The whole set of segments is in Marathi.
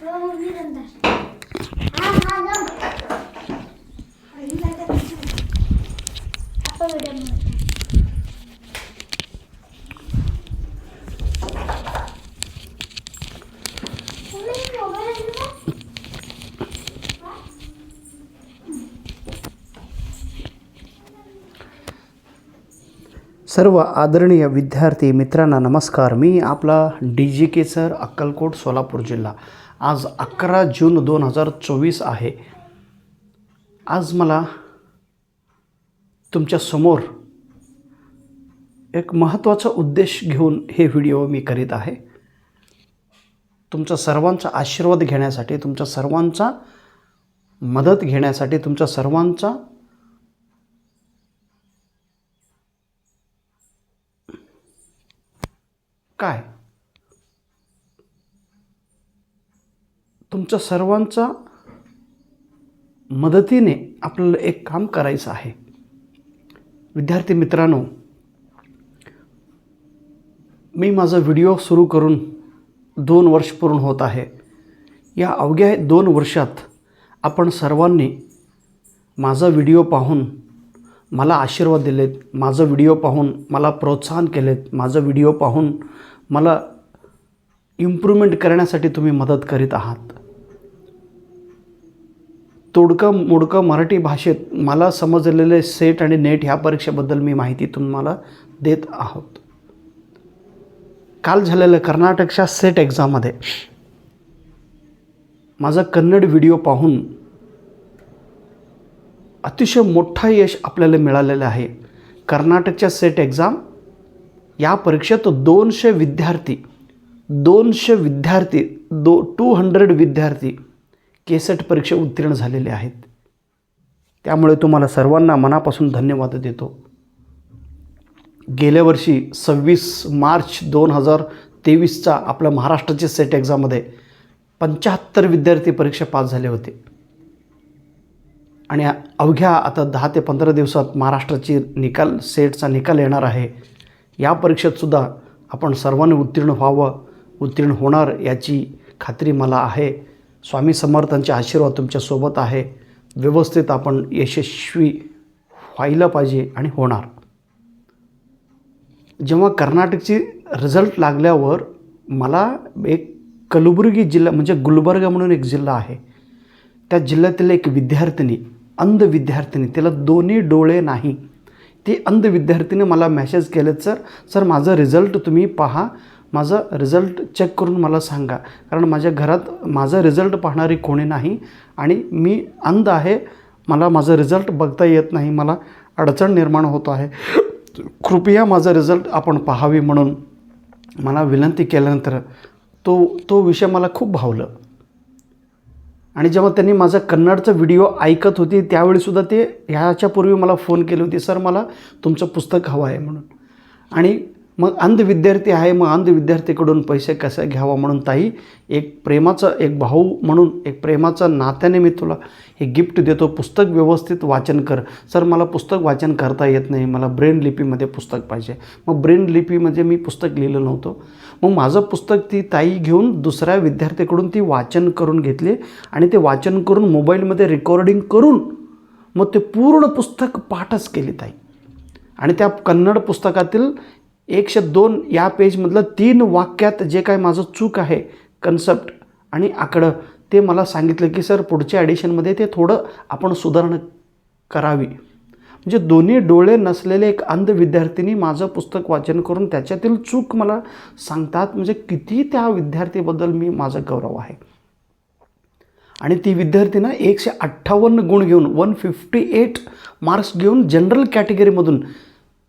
सर्व आदरणीय विद्यार्थी मित्रांना नमस्कार. मी आपला DGK सर, अक्कलकोट, सोलापूर जिल्हा. आज 11 जून 2024 आहे. आज मला तुमच्यासमोर एक महत्त्वाचा उद्देश घेऊन हे व्हिडिओ मी करीत आहे. तुमचा सर्वांचा आशीर्वाद घेण्यासाठी, तुमच्या सर्वांचा मदत घेण्यासाठी, तुमच्या सर्वांचा तुमच्या सर्वांचा मदतीने आपल्याला एक काम करायचं आहे. विद्यार्थी मित्रांनो, मी माझा व्हिडिओ सुरू करून 2 वर्ष पूर्ण होत आहे. या अवघ्या 2 वर्षात आपण सर्वांनी माझा व्हिडिओ पाहून मला आशीर्वाद दिलेत, माझा व्हिडिओ पाहून मला प्रोत्साहन केलेत, माझा व्हिडिओ पाहून मला इम्प्रूव्हमेंट करण्यासाठी तुम्ही मदत करीत आहात. तोडकं मोडकं मराठी भाषेत मला समजलेले सेट आणि नेट ह्या परीक्षेबद्दल मी माहिती तुम्हाला देत आहोत. काल झालेल्या कर्नाटकच्या सेट एक्झाममध्ये माझा कन्नड व्हिडिओ पाहून अतिशय मोठा यश आपल्याला मिळालेलं आहे. कर्नाटकच्या सेट एक्झाम या परीक्षेत 200 विद्यार्थी 200 विद्यार्थी केसेट परीक्षा उत्तीर्ण झालेले आहेत. त्यामुळे तुम्हाला सर्वांना मनापासून धन्यवाद देतो. गेल्या वर्षी 26 मार्च 2023चा आपल्या महाराष्ट्राच्या सेट एक्झाममध्ये 75 विद्यार्थी परीक्षा पास झाले होते. आणि अवघ्या आता 10 ते 15 दिवसात महाराष्ट्राची सेटचा निकाल येणार आहे. या परीक्षेतसुद्धा आपण सर्वांनी उत्तीर्ण व्हावं, उत्तीर्ण होणार याची खात्री मला आहे. स्वामी समर्थांचे आशीर्वाद तुमच्यासोबत आहे. व्यवस्थित आपण यशस्वी व्हायला पाहिजे आणि होणार. जेव्हा कर्नाटकची रिझल्ट लागल्यावर मला एक कलबुर्गी जिल्हा म्हणजे गुलबर्गा म्हणून एक जिल्हा आहे, त्या जिल्ह्यातील एक विद्यार्थिनी, अंध विद्यार्थिनी, तिला दोन्ही डोळे नाही, ती अंध विद्यार्थिनी मला मेसेज केलेत, सर माझं रिझल्ट तुम्ही पहा, माझा रिझल्ट चेक करून मला सांगा, कारण माझ्या घरात माझा रिझल्ट पाहणारी कोणी नाही आणि मी अंध आहे, मला माझं रिझल्ट बघता येत नाही, मला अडचण निर्माण होत आहे, कृपया माझा रिझल्ट आपण पाहावी म्हणून मला विनंती केल्यानंतर तो विषय मला खूप भावलं. आणि जेव्हा त्यांनी माझा कन्नडचा व्हिडिओ ऐकत होती त्यावेळीसुद्धा ते ह्याच्यापूर्वी मला फोन केले होते, सर मला तुमचं पुस्तक हवं आहे म्हणून. आणि मग अंध विद्यार्थी आहे, मग अंध विद्यार्थीकडून पैसे कसे घ्यावा म्हणून, ताई एक प्रेमाचा, एक भाऊ म्हणून, एक प्रेमाचा नात्याने मी तुला हे गिफ्ट देतो, पुस्तक व्यवस्थित वाचन कर. सर मला पुस्तक वाचन करता येत नाही, मला ब्रेन लिपीमध्ये पुस्तक पाहिजे. मग ब्रेन लिपीमध्ये मी पुस्तक लिहिलं नव्हतं. मग माझं पुस्तक ती ताई घेऊन दुसऱ्या विद्यार्थ्याकडून ती वाचन करून घेतले आणि ते वाचन करून मोबाईलमध्ये रेकॉर्डिंग करून मग ते पूर्ण पुस्तक पाठच केली ताई. आणि त्या कन्नड पुस्तकातील 102 या पेजमधलं 3 वाक्यात जे काय माझं चूक आहे, कन्सेप्ट आणि आकडं, ते मला सांगितलं की सर पुढच्या ॲडिशनमध्ये ते थोडं आपण सुधारणा करावी. म्हणजे दोन्ही डोळे नसलेले एक अंध विद्यार्थिनी माझं पुस्तक वाचन करून त्याच्यातील चूक मला सांगतात. म्हणजे किती त्या विद्यार्थीबद्दल माझा गौरव आहे. आणि ती विद्यार्थीनं 158 गुण घेऊन 158 मार्क्स घेऊन जनरल कॅटेगरीमधून,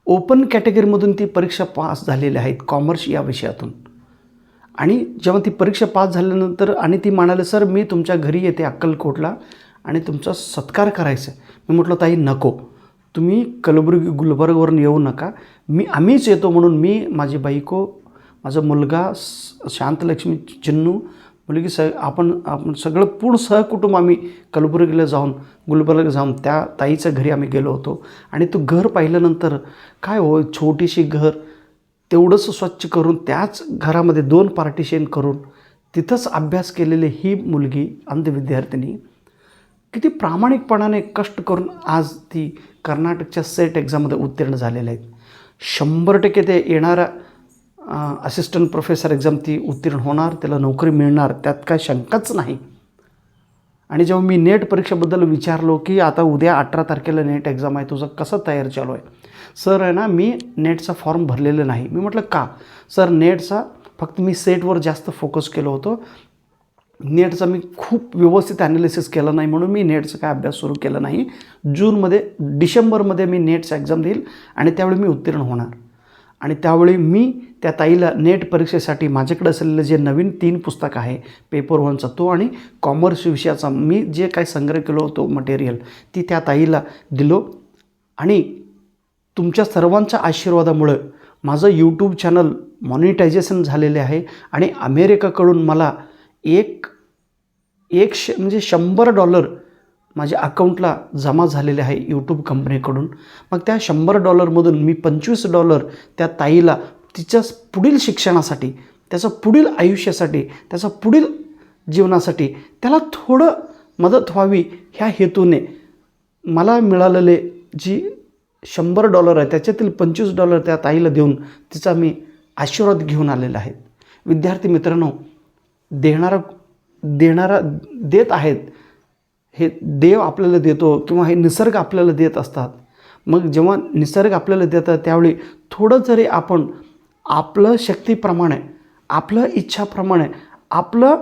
ओपन कॅटेगरीमधून ती परीक्षा पास झालेली आहेत, कॉमर्स या विषयातून. आणि जेव्हा ती परीक्षा पास झाल्यानंतर आणि ती म्हणाले, सर मी तुमच्या घरी येते अक्कलकोटला आणि तुमचा सत्कार करायचा आहे. मी म्हटलं ताई नको, तुम्ही कलबुर्गी गुलबर्गवरून येऊ नका, आम्हीच येतो म्हणून मी, माझी बायको, माझा मुलगा शांतलक्ष्मी चिन्नू, मुलगी आपण सगळं पूर्ण सहकुटुंब आम्ही कलबुर्गीला जाऊन, गुलबर्गला जाऊन त्या ताईच्या घरी आम्ही गेलो होतो. आणि तो घर पाहिल्यानंतर काय हो, छोटीशी घर तेवढंच स्वच्छ करून त्याच घरामध्ये 2 पार्टिशन करून तिथंच अभ्यास केलेली ही मुलगी अंध विद्यार्थिनी किती प्रामाणिकपणाने कष्ट करून आज ती कर्नाटकच्या सेट एक्झाममध्ये उत्तीर्ण झालेल्या आहेत. 100% ते येणारा असिस्टंट प्रोफेसर एक्झाम ती उत्तीर्ण होणार, त्याला नोकरी मिळणार, त्यात काय शंकाच नाही. आणि जेव्हा मी नेट परीक्षेबद्दल विचारलो की आता उद्या 18 तारखेला नेट एक्झाम आहे, तुझं कसं तयार चालू आहे? सर आहे ना, मी नेटचा फॉर्म भरलेलं नाही. मी म्हटलं का? सर नेटचा फक्त मी सेटवर जास्त फोकस केलं होतं, नेटचा मी खूप व्यवस्थित ॲनालिसिस केलं नाही, म्हणून मी नेटचा काय अभ्यास सुरू केला नाही. डिसेंबरमध्ये मी नेटचा एक्झाम देईल आणि त्यावेळी मी उत्तीर्ण होणार. आणि त्यावेळी मी त्या ताईला नेट परीक्षेसाठी माझ्याकडे असलेलं जे नवीन 3 पुस्तक आहे, पेपर 1चा तो आणि कॉमर्स विषयाचा मी जे काही संग्रह केलो होतो मटेरियल, ती त्या ताईला दिलो. आणि तुमच्या सर्वांच्या आशीर्वादामुळं माझं यूट्यूब चॅनल मॉनिटायझेशन झालेले आहे आणि अमेरिकेकडून मला म्हणजे $100 माझ्या अकाउंटला जमा झालेले आहे यूट्यूब कंपनीकडून. मग त्या $100मधून मी $25 त्या ताईला तिच्या पुढील शिक्षणासाठी, त्याचं पुढील आयुष्यासाठी, त्याचं पुढील जीवनासाठी त्याला थोडं मदत व्हावी ह्या हेतूने मला मिळालेले जी $100 आहे त्याच्यातील $25 त्या ताईला देऊन तिचा मी आशीर्वाद घेऊन आलेला आहे. विद्यार्थी मित्रांनो, देणारा देत आहेत, हे देव आपल्याला देतो किंवा हे निसर्ग आपल्याला देत असतात. मग जेव्हा निसर्ग आपल्याला देतात त्यावेळी थोडं जरी आपण आपलं शक्तीप्रमाणे, आपलं इच्छाप्रमाणे, आपल्याला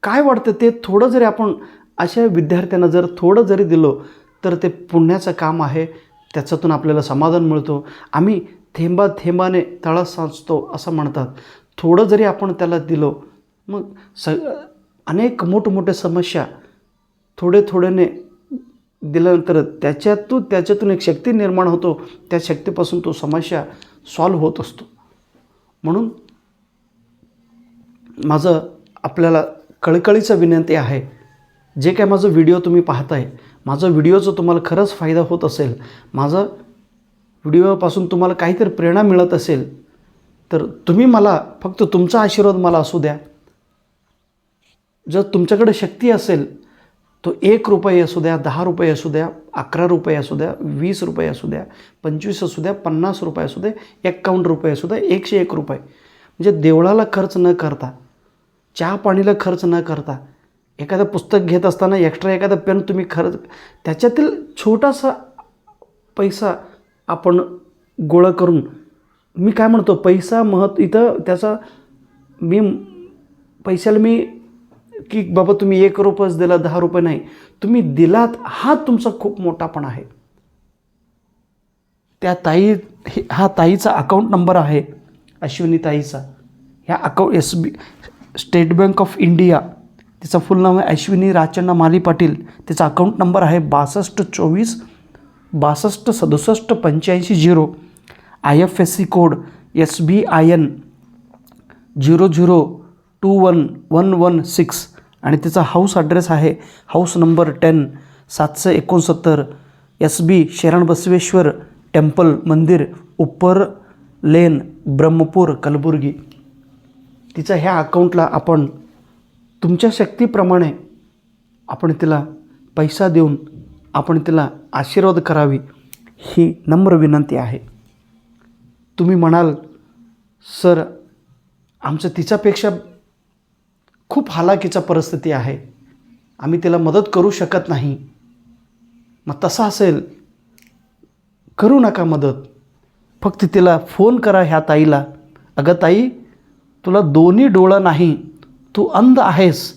काय वाटतं ते थोडं जरी आपण अशा विद्यार्थ्यांना जर थोडं जरी दिलो तर ते पुण्याचं काम आहे. त्याच्यातून आपल्याला समाधान मिळतो. आम्ही थेंबाथेंबाने तळा साचतो असं म्हणतात. थोडं जरी आपण त्याला दिलो, मग अनेक मोठमोठ्या समस्या थोड्याने दिल्यानंतर त्याच्यातून एक शक्ती निर्माण होतो. त्या शक्तीपासून तो समस्या सॉल्व्ह होत असतो. म्हणून माझं आपल्याला कळकळीचं विनंती आहे, जे काय माझं व्हिडिओ तुम्ही पाहताय, माझं व्हिडिओचा तुम्हाला खरंच फायदा होत असेल, माझं व्हिडिओपासून तुम्हाला काहीतरी प्रेरणा मिळत असेल, तर तुम्ही मला फक्त तुमचा आशीर्वाद मला असू द्या. जर तुमच्याकडे शक्ती असेल तो ₹1 असू द्या, ₹10 असू द्या, ₹11 असू द्या, ₹20 असू द्या, ₹25 असू द्या, ₹50 असू द्या, ₹51 असू द्या, ₹101, म्हणजे देवळाला खर्च न करता, चहा पाणीला खर्च न करता, एखादं पुस्तक घेत असताना एक्स्ट्रा एखादा पेन तुम्ही खर्च, त्याच्यातील छोटासा पैसा आपण गोळा करून, मी काय म्हणतो, पैसा इथं त्याचा पैशाला मी की बाबा तुम्ही ₹1 दिला, ₹10 नाही, तुम्ही दिलात हा तुमचा खूप मोठापणा आहे. त्या हा ताईचा अकाउंट नंबर आहे, अश्विनी ताईचा. ह्या स्टेट बँक ऑफ इंडिया, तिचं फुल नाव आहे अश्विनी राचण्णा माली पाटील. तिचा अकाउंट नंबर आहे 6224 62 67 85 IFSC कोड SBIN 0021116 आणि तिचा हाऊस ॲड्रेस आहे हाऊस नंबर 10 769 SB शरण बसवेश्वर टेम्पल मंदिर, उपर लेन, ब्रह्मपूर, कलबुर्गी. तिचा ह्या अकाउंटला आपण तुमच्या शक्तीप्रमाणे आपण तिला पैसा देऊन आपण तिला आशीर्वाद करावी ही नम्र विनंती आहे. तुम्ही म्हणाल सर आमचं तिच्यापेक्षा खूप हालाकीचा परिस्थिती आहे, आम्ही तिला मदत करू शकत नाही. मग तसं असेल करू नका मदत, फक्त तिला फोन करा ह्या ताईला. अगं ताई, तुला दोन्ही डोळं नाही, तू अंध आहेस,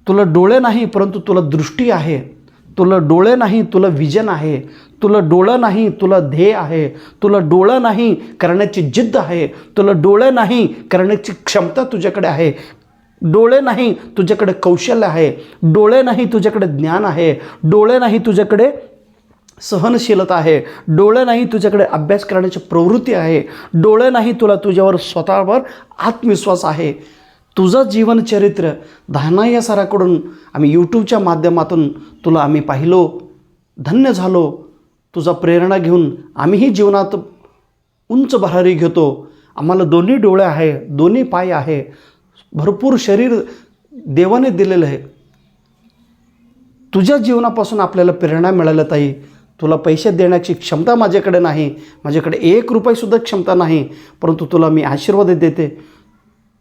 तुला डोळे नाही परंतु तुला दृष्टी आहे, तुला डोळे नाही तुला विजन आहे, तुला डोळं नाही तुला ध्येय आहे, तुला डोळं नाही करण्याची जिद्द आहे, तुला डोळे नाही करण्याची क्षमता तुझ्याकडे आहे, डोळे नाही तुझ्याकडे कौशल्य आहे, डोळे नाही तुझ्याकडे ज्ञान आहे, डोळे नाही तुझ्याकडे सहनशीलता आहे, डोळे नाही तुझ्याकडे अभ्यास करण्याची प्रवृत्ती आहे, डोळे नाही तुझ्यावर स्वतःवर आत्मविश्वास आहे. तुझं जीवनचरित्र धानाय्या सराकडून आम्ही यूट्यूबच्या माध्यमातून तुला आम्ही पाहिलो, धन्य झालो. तुझा प्रेरणा घेऊन आम्हीही जीवनात उंच भरारी घेतो. आम्हाला दोन्ही डोळे आहे, दोन्ही पाय आहे, भरपूर शरीर देवाने दिलेलं आहे. तुझ्या जीवनापासून आपल्याला प्रेरणा मिळाली ताई. तुला पैसे देण्याची क्षमता माझ्याकडे नाही, माझ्याकडे 1 रुपयासुद्धा क्षमता नाही, परंतु तुला मी आशीर्वाद देते,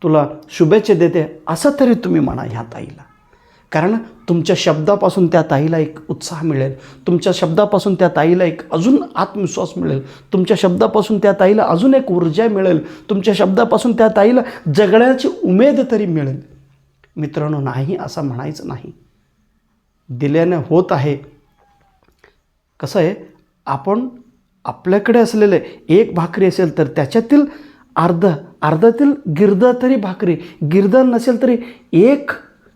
तुला शुभेच्छा देते, असं तरी तुम्ही म्हणा ह्या ताईला. कारण तुमच्या शब्दापासून त्या ताईला एक उत्साह मिळेल, तुमच्या शब्दापासून त्या ताईला एक अजून आत्मविश्वास मिळेल, तुमच्या शब्दापासून त्या ताईला अजून एक ऊर्जा मिळेल, तुमच्या शब्दापासून त्या ताईला जगण्याची उमेद तरी मिळेल. मित्रांनो, नाही असं म्हणायचं नाही. दिल्याने होत आहे. कसं आहे, आपण आपल्याकडे असलेले 1 भाकरी असेल तर त्याच्यातील अर्धातील गिरद तरी भाकरी, गिरद नसेल तरी 1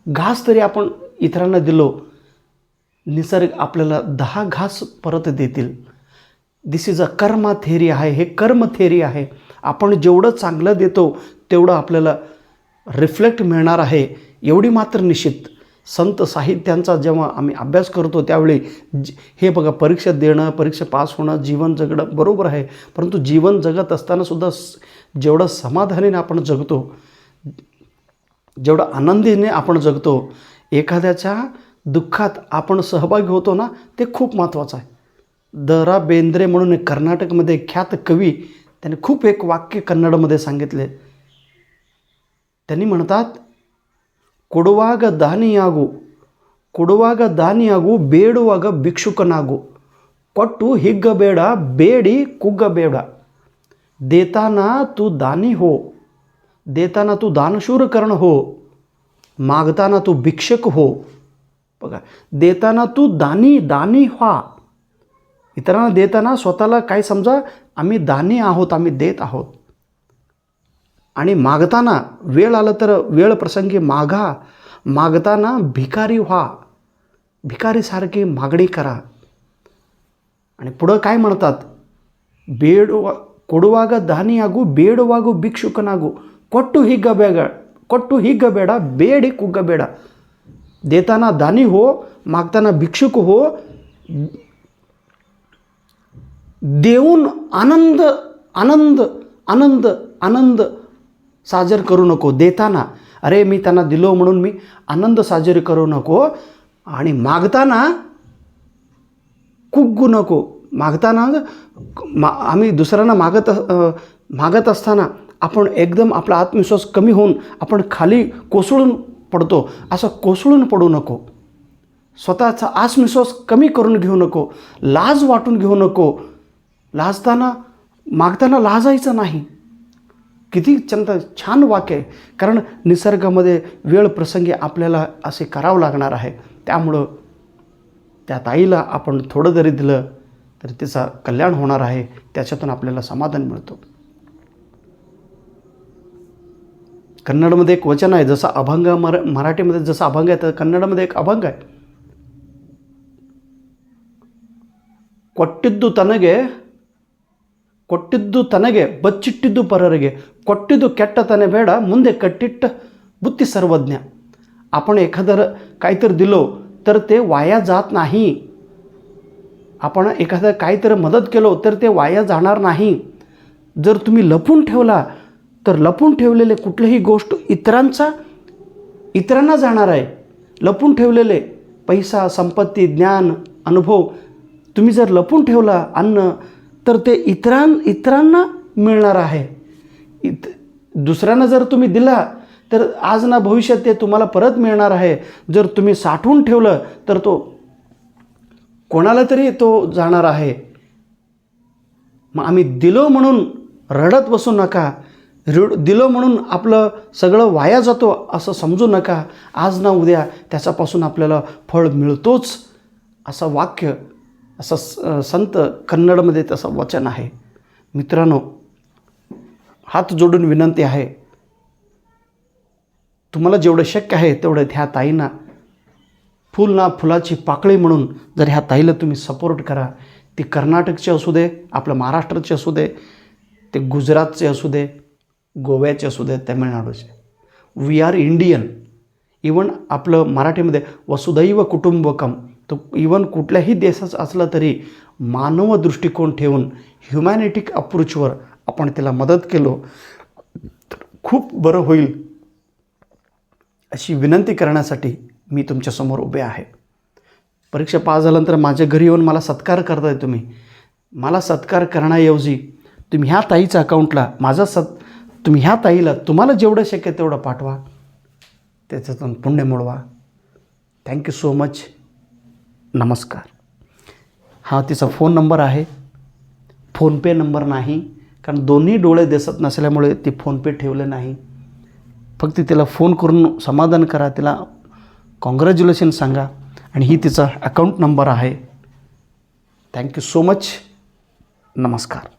घास तरी आपण इतरांना दिलो, निसर्ग आपल्याला 10 घास परत देतील. दिस इज अ कर्म थेरी आहे, हे कर्म थेरी आहे. आपण जेवढं चांगलं देतो तेवढं आपल्याला रिफ्लेक्ट मिळणार आहे, एवढी मात्र निश्चित. संत साहित्यांचा जेव्हा आम्ही अभ्यास करतो त्यावेळी हे बघा, परीक्षा देणं, परीक्षा पास होणं, जीवन जगणं बरोबर आहे, परंतु जीवन जगत असतानासुद्धा जेवढं समाधानाने आपण जगतो, जेवढं आनंदीने आपण जगतो, एखाद्याच्या दुःखात आपण सहभागी होतो ना, ते खूप महत्त्वाचं आहे. द रा बेंद्रे म्हणून एक कर्नाटकमध्ये ख्यात कवी, त्याने खूप एक वाक्य कन्नडमध्ये सांगितले. त्यांनी म्हणतात, ಕೊಡುವಾಗ ದಾನಿಯಾಗು ಬೇಡುವಾಗ ಭಿಕ್ಷುಕನಾಗು, ಕೊಟ್ಟು ಹಿಗ್ಗಬೇಡ ಬೇಡಿ ಕುಗ್ಗಬೇಡ, देताना तू दानी हो, देताना तू दानशूर कर्ण हो, मागताना तू भिक्षक हो. बघा, देताना तू दानी व्हा. इतरांना देताना स्वतःला काय समजा, आम्ही दानी आहोत, आम्ही देत आहोत. आणि मागताना वेळ आलं तर वेळ प्रसंगी मागताना भिकारी व्हा, भिकारीसारखी मागणी करा. आणि पुढं काय म्हणतात, ಕೊಡುವಾಗ ದಾನಿಯಾಗು ಬೇಡುವಾಗು ಭಿಕ್ಷುಕನಾಗು, ಕೊಟ್ಟು ಹಿಗ್ಗಬೇಡ ಬೇಡಿ ಕುಗ್ಗಬೇಡ. देताना दानी हो, मागताना भिक्षुक हो, देऊन आनंद आनंद आनंद आनंद साजर करू नको. देताना अरे मी त्यांना दिलो म्हणून मी आनंद साजरी करू नको, आणि मागताना कुग्गू नको. मागताना आम्ही दुसऱ्यांना मागत असताना आपण एकदम आपला आत्मविश्वास कमी होऊन आपण खाली कोसळून पडतो, असं कोसळून पडू नको. स्वतःचा आत्मविश्वास कमी करून घेऊ नको, लाज वाटून घेऊ नको. मागताना लाजायचं नाही. किती छान वाक्य आहे. कारण निसर्गामध्ये वेळ प्रसंगी आपल्याला असे करावं लागणार आहे. त्यामुळं त्या ताईला आपण थोडं जरी दिलं तर तिचा कल्याण होणार आहे, त्याच्यातून आपल्याला समाधान मिळतो. कन्नडमध्ये एक वचन आहे, जसं अभंग मराठीमध्ये जसं अभंग आहे तर कन्नडमध्ये एक अभंग आहे. ಕೊಟ್ಟಿದ್ದು ತನಗೆ ಬಚ್ಚಿಟ್ಟಿದ್ದು ಪರರಿಗೆ, ಕೊಟ್ಟಿದ್ದು ಕೆಟ್ಟತನ ಬೇಡ ಮುಂದೆ ಕಟ್ಟಿಟ್ಟ बुद्धी सर्वज्ञ. आपण एखादं काहीतरी दिलो तर ते वाया जात नाही. आपण एखादं काहीतरी मदत केलो तर ते वाया जाणार नाही. जर तुम्ही लपून ठेवला तर लपून ठेवलेले कुठलीही गोष्ट इतरांना जाणार आहे. लपून ठेवलेले पैसा, संपत्ती, ज्ञान, अनुभव तुम्ही जर लपून ठेवला अन्न तर ते इतरांना मिळणार आहे. दुसऱ्यांना जर तुम्ही दिला तर आज ना भविष्यात ते तुम्हाला परत मिळणार आहे. जर तुम्ही साठवून ठेवलं तर तो कोणाला तरी तो जाणार आहे. मग आम्ही दिलो म्हणून रडत बसू नका, दिलो म्हणून आपलं सगळं वाया जातो असं समजू नका. आज ना उद्या त्याच्यापासून आपल्याला फळ मिळतोच, असं वाक्य, असं संत कन्नडमध्ये तसं वचन आहे. मित्रांनो, हात जोडून विनंती आहे, तुम्हाला जेवढं शक्य आहे तेवढं ह्या ताईंना फुल ना फुलाची पाकळी म्हणून जर ह्या ताईला तुम्ही सपोर्ट करा. ती कर्नाटकची असू दे, आपलं महाराष्ट्राची असू दे, ते गुजरातचे असू दे, गोव्याचे असू दे, तमिळनाडूचे. We R Indian. इवन आपलं मराठीमध्ये वसुदैव कुटुंबकम. तो इवन कुठल्याही देशाचं असलं तरी मानव दृष्टिकोन ठेवून ह्युमॅनिटिक आपण तिला मदत केलो तर खूप बरं होईल अशी विनंती करण्यासाठी मी तुमच्यासमोर उभे आहे. परीक्षा पास झाल्यानंतर माझ्या घरी येऊन मला सत्कार करताय तुम्ही. मला सत्कार करण्याऐवजी तुम्ही ह्या ताईच्या अकाउंटला तुम्ही ह्या ताईला तुम्हाला जेवढं शक्य तेवढं पाठवा, त्याच्यातून पुण्य मिळवा. Thank you so much. नमस्कार. हा तिचा फोन नंबर आहे, फोनपे नंबर नाही, कारण दोन्ही डोळे दिसत नसल्यामुळे ती फोनपे ठेवले नाही. फक्त तिला फोन करून समाधान करा, तिला कॉंग्रॅच्युलेशन सांगा आणि ही तिचा अकाउंट नंबर आहे. Thank you so much. नमस्कार.